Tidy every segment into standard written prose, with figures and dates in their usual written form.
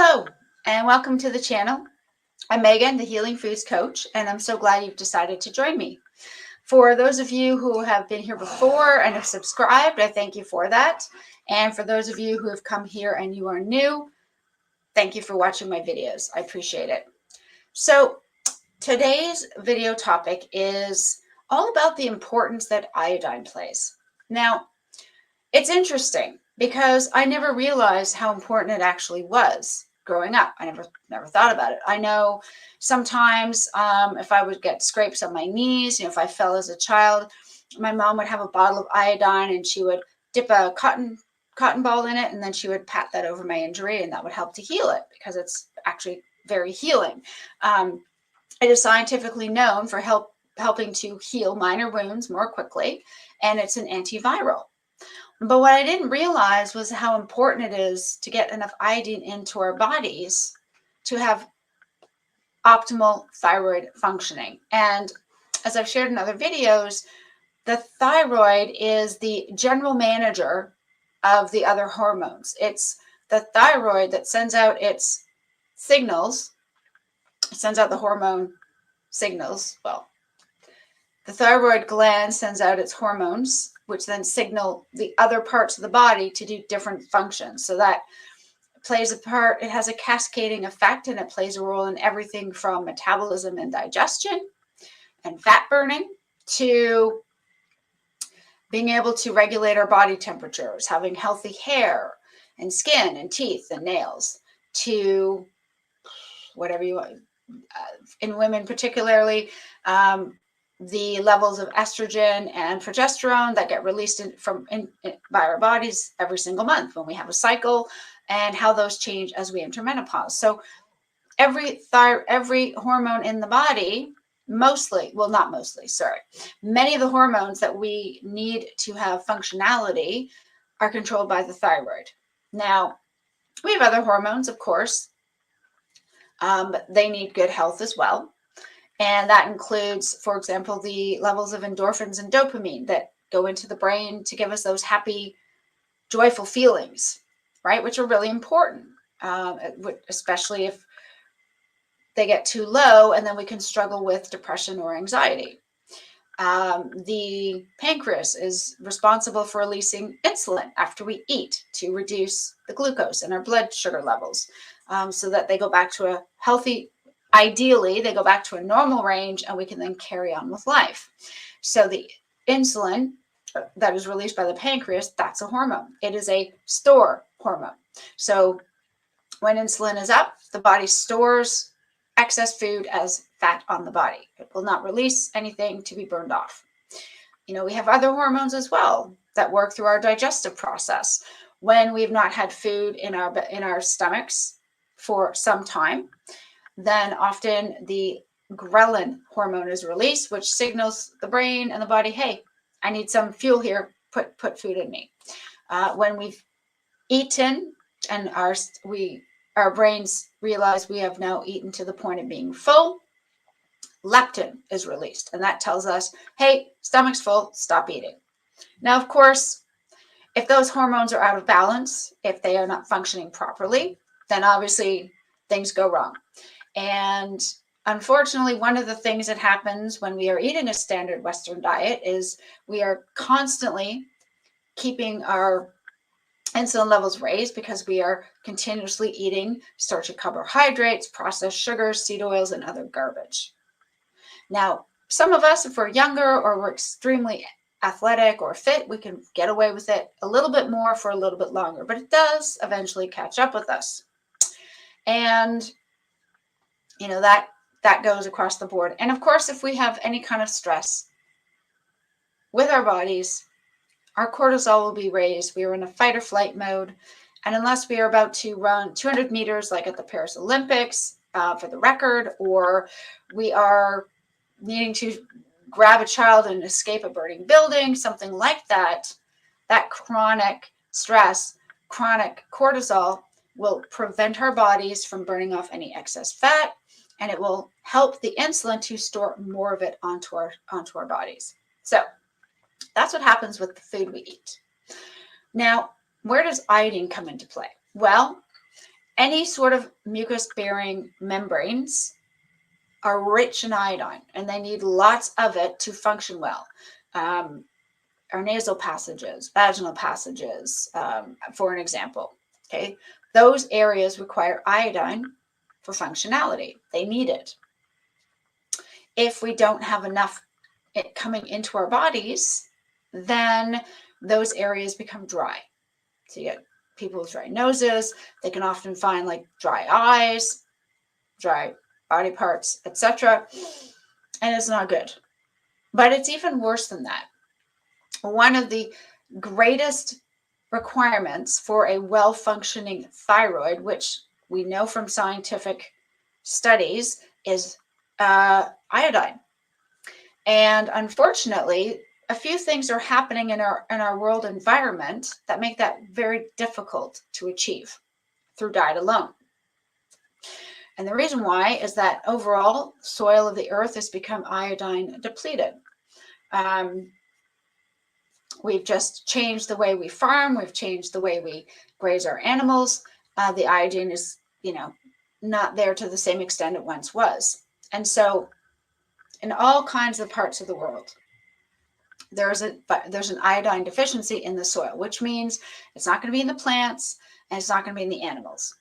Hello, and welcome to the channel. I'm Megan, the Healing Foods Coach, and I'm so glad you've decided to join me. For those of you who have been here before and have subscribed, I thank you for that. And for those of you who have come here and you are new, thank you for watching my videos. I appreciate it. So today's video topic is all about the importance that iodine plays. Now, it's interesting because I never realized how important it actually was growing up. I never thought about it. I know sometimes if I would get scrapes on my knees, if I fell as a child, my mom would have a bottle of iodine and she would dip a cotton ball in it, and then she would pat that over my injury, and that would help to heal it because it's actually very healing. It is scientifically known for helping to heal minor wounds more quickly, and it's an antiviral. But what I didn't realize was how important it is to get enough iodine into our bodies to have optimal thyroid functioning. And as I've shared in other videos, the thyroid is the general manager of the other hormones. It's the thyroid that sends out its signals, sends out the hormone signals. Well, the thyroid gland sends out its hormones, which then signal the other parts of the body to do different functions. So that plays a part, it has a cascading effect, and it plays a role in everything from metabolism and digestion and fat burning to being able to regulate our body temperatures, having healthy hair and skin and teeth and nails, to whatever you want. In women particularly, the levels of estrogen and progesterone that get released by our bodies every single month when we have a cycle, and how those change as we enter menopause. So every hormone in the body, many of the hormones that we need to have functionality are controlled by the thyroid. Now, we have other hormones, of course, but they need good health as well. And that includes, for example, the levels of endorphins and dopamine that go into the brain to give us those happy, joyful feelings, right? Which are really important, especially if they get too low, and then we can struggle with depression or anxiety. The pancreas is responsible for releasing insulin after we eat to reduce the glucose in our blood sugar levels, so that they go back to a healthy. Ideally, they go back to a normal range, and we can then carry on with life. So the insulin that is released by the pancreas, that's a hormone. It is a store hormone. So when insulin is up, the body stores excess food as fat on the body. It will not release anything to be burned off. We have other hormones as well that work through our digestive process. When we've not had food in our stomachs for some time, then often the ghrelin hormone is released, which signals the brain and the body, hey, I need some fuel here, put food in me. When we've eaten and our brains realize we have now eaten to the point of being full, leptin is released, and that tells us, hey, stomach's full, stop eating. Now, of course, if those hormones are out of balance, if they are not functioning properly, then obviously things go wrong. And unfortunately, one of the things that happens when we are eating a standard Western diet is we are constantly keeping our insulin levels raised because we are continuously eating starchy carbohydrates, processed sugars, seed oils, and other garbage. Now, some of us, if we're younger or we're extremely athletic or fit, we can get away with it a little bit more for a little bit longer, but it does eventually catch up with us. And that goes across the board. And of course, if we have any kind of stress with our bodies, our cortisol will be raised. We are in a fight or flight mode. And unless we are about to run 200 meters, like at the Paris Olympics for the record, or we are needing to grab a child and escape a burning building, something like that, that chronic stress, chronic cortisol will prevent our bodies from burning off any excess fat, and it will help the insulin to store more of it onto our bodies. So that's what happens with the food we eat. Now, where does iodine come into play? Well, Any sort of mucus-bearing membranes are rich in iodine, and they need lots of it to function well. Our nasal passages, vaginal passages, for an example. Okay, those areas require iodine for functionality. They need it. If we don't have enough it coming into our bodies, then those areas become dry. So you get people with dry noses. They can often find like dry eyes, dry body parts, etc. And it's not good. But it's even worse than that. One of the greatest requirements for a well-functioning thyroid, which we know from scientific studies, is iodine. And unfortunately, a few things are happening in our world environment that make that very difficult to achieve through diet alone. And the reason why is that overall, soil of the earth has become iodine depleted. We've just changed the way we farm. We've changed the way we graze our animals. The iodine is, not there to the same extent it once was. And so in all kinds of parts of the world, there's an iodine deficiency in the soil, which means it's not going to be in the plants and it's not going to be in the animals.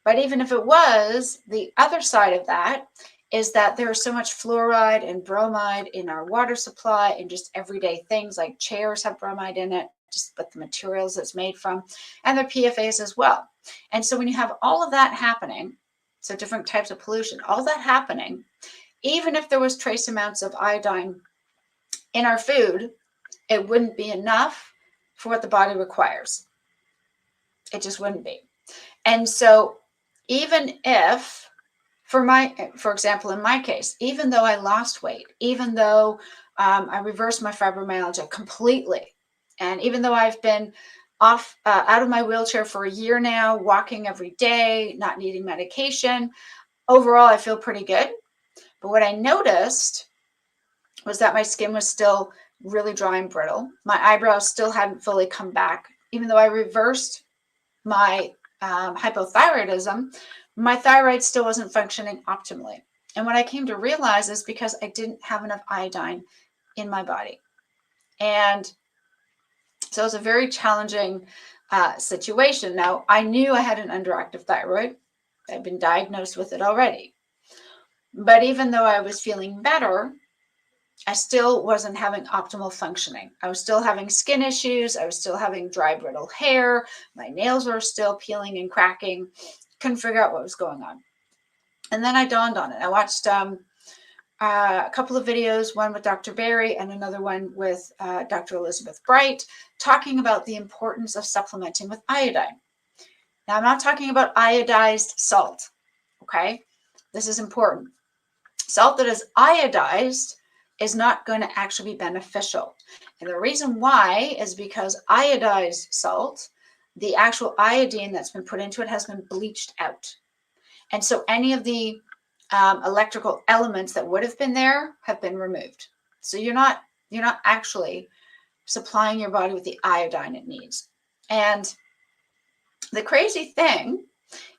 But even if it was, the other side of that is that there's so much fluoride and bromide in our water supply and just everyday things like chairs have bromide in it, just but the materials it's made from, and their PFAs as well. And so when you have all of that happening, so different types of pollution, all that happening, even if there was trace amounts of iodine in our food, it wouldn't be enough for what the body requires. It just wouldn't be. And so even if, for example, in my case, even though I lost weight, even though I reversed my fibromyalgia completely, and even though I've been out of my wheelchair for a year now, walking every day, not needing medication, overall, I feel pretty good. But what I noticed was that my skin was still really dry and brittle. My eyebrows still hadn't fully come back. Even though I reversed my hypothyroidism, my thyroid still wasn't functioning optimally. And what I came to realize is because I didn't have enough iodine in my body. And so it was a very challenging situation. Now, I knew I had an underactive thyroid. I'd been diagnosed with it already. But even though I was feeling better, I still wasn't having optimal functioning. I was still having skin issues. I was still having dry, brittle hair. My nails were still peeling and cracking. Couldn't figure out what was going on. And then I dawned on it. I watched a couple of videos, one with Dr. Barry and another one with Dr. Elizabeth Bright, talking about the importance of supplementing with iodine. Now, I'm not talking about iodized salt, okay? This is important. Salt that is iodized is not going to actually be beneficial. And the reason why is because iodized salt, the actual iodine that's been put into it has been bleached out. And so any of the electrical elements that would have been there have been removed. So you're not actually supplying your body with the iodine it needs. And the crazy thing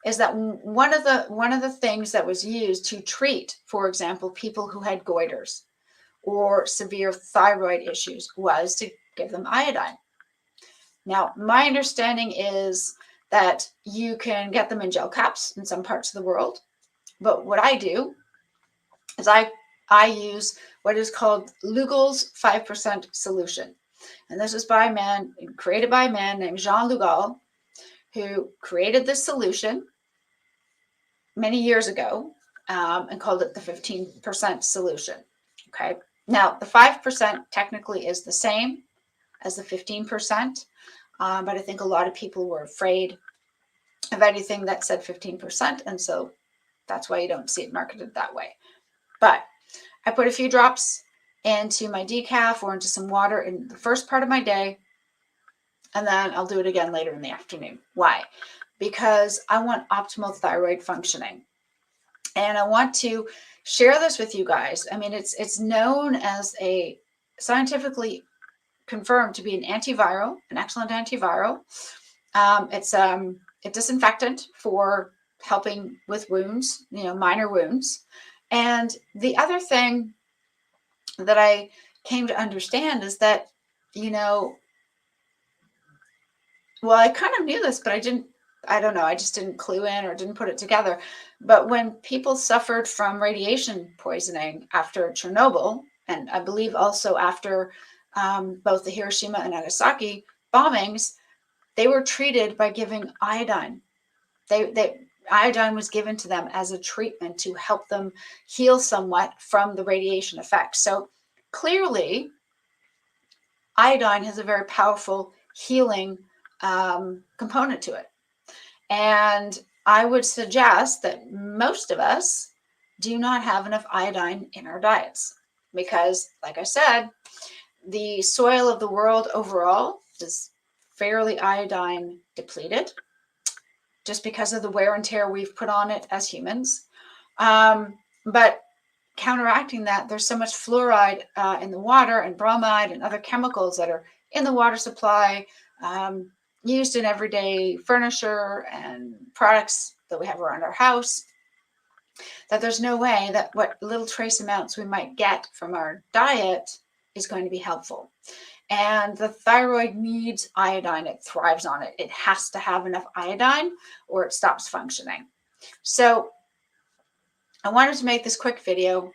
is that one of the things that was used to treat, for example, people who had goiters or severe thyroid issues was to give them iodine. Now, my understanding is that you can get them in gel caps in some parts of the world, but what I do is I use what is called Lugol's 5% solution. And this is created by a man named Jean Lugol, who created this solution many years ago and called it the 15% solution. Okay. Now, the 5% technically is the same as the 15%, but I think a lot of people were afraid of anything that said 15%, and so that's why you don't see it marketed that way. But I put a few drops into my decaf or into some water in the first part of my day, and then I'll do it again later in the afternoon. Why? Because I want optimal thyroid functioning. And I want to share this with you guys. I mean, it's known as a scientifically confirmed to be an antiviral, an excellent antiviral. It's disinfectant for helping with wounds, minor wounds. And the other thing that I came to understand is that, well, I kind of knew this, but I don't know, I just didn't clue in or didn't put it together. But when people suffered from radiation poisoning after Chernobyl, and I believe also after both the Hiroshima and Nagasaki bombings, they were treated by giving iodine. Iodine was given to them as a treatment to help them heal somewhat from the radiation effects. So clearly, iodine has a very powerful healing component to it. And I would suggest that most of us do not have enough iodine in our diets because, like I said, the soil of the world overall is fairly iodine depleted just because of the wear and tear we've put on it as humans. But counteracting that, there's so much fluoride in the water and bromide and other chemicals that are in the water supply, used in everyday furniture and products that we have around our house, that there's no way that what little trace amounts we might get from our diet is going to be helpful. And the thyroid needs iodine. It thrives on it. It has to have enough iodine or it stops functioning. So I wanted to make this quick video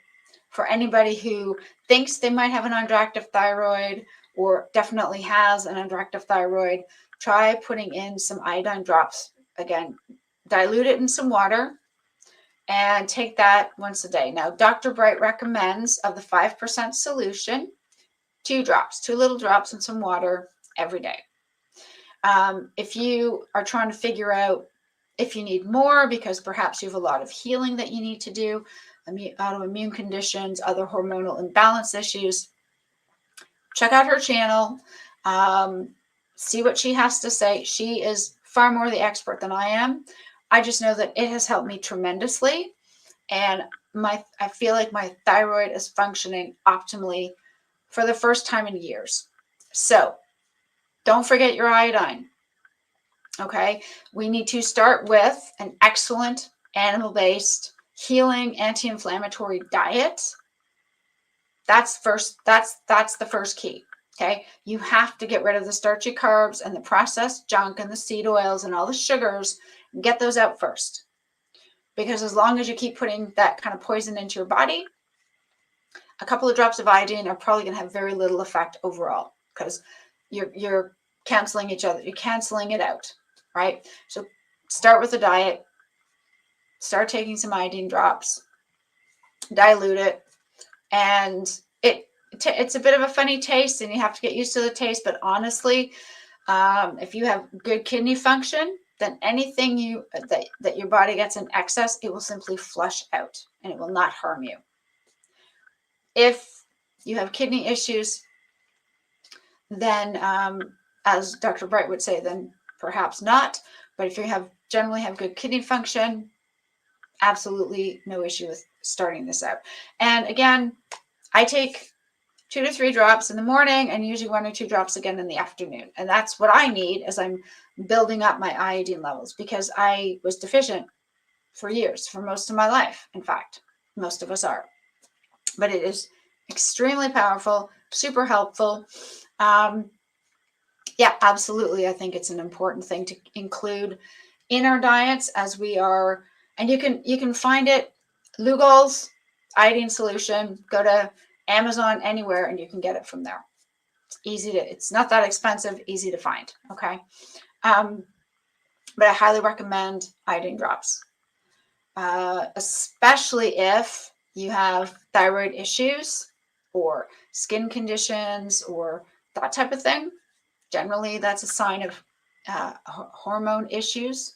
for anybody who thinks they might have an underactive thyroid or definitely has an underactive thyroid. Try putting in some iodine drops. Again, dilute it in some water and take that once a day. Now, Dr. Bright recommends of the 5% solution, 2 drops, 2 little drops in some water every day. If you are trying to figure out if you need more because perhaps you have a lot of healing that you need to do, autoimmune conditions, other hormonal imbalance issues, check out her channel, see what she has to say. She is far more the expert than I am. I just know that it has helped me tremendously, and I feel like my thyroid is functioning optimally for the first time in years. So don't forget your iodine. Okay, we need to start with an excellent animal-based healing anti-inflammatory diet. That's the first key. Okay, you have to get rid of the starchy carbs and the processed junk and the seed oils and all the sugars and get those out first. Because as long as you keep putting that kind of poison into your body, a couple of drops of iodine are probably going to have very little effect overall because you're canceling each other. You're canceling it out, right? So start with a diet, start taking some iodine drops, dilute it, and it's a bit of a funny taste and you have to get used to the taste, but honestly, if you have good kidney function, then anything that your body gets in excess, it will simply flush out and it will not harm you. If you have kidney issues, then as Dr. Bright would say, then perhaps not. But if you generally have good kidney function, absolutely no issue with starting this out. And again, I take 2 to 3 drops in the morning and usually 1 or 2 drops again in the afternoon. And that's what I need as I'm building up my iodine levels because I was deficient for years, for most of my life. In fact, most of us are. But it is extremely powerful, super helpful. Yeah, absolutely. I think it's an important thing to include in our diets as we are, and you can find it, Lugol's iodine solution, go to Amazon, anywhere, and you can get it from there. It's not that expensive, easy to find, okay? But I highly recommend iodine drops, especially if you have thyroid issues or skin conditions or that type of thing. Generally, that's a sign of hormone issues,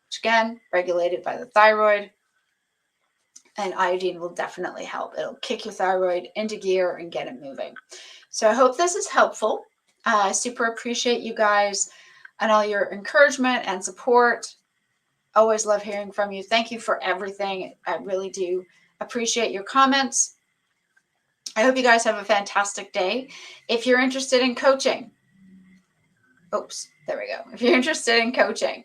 which again, regulated by the thyroid. And iodine will definitely help. It'll kick your thyroid into gear and get it moving. So I hope this is helpful. I super appreciate you guys and all your encouragement and support. Always love hearing from you. Thank you for everything. I really do appreciate your comments. I hope you guys have a fantastic day. If you're interested in coaching, there we go. If you're interested in coaching,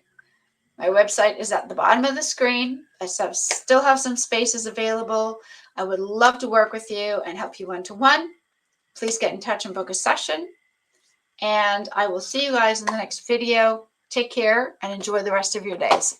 My website is at the bottom of the screen. I still have some spaces available. I would love to work with you and help you one-to-one. Please get in touch and book a session. And I will see you guys in the next video. Take care and enjoy the rest of your days.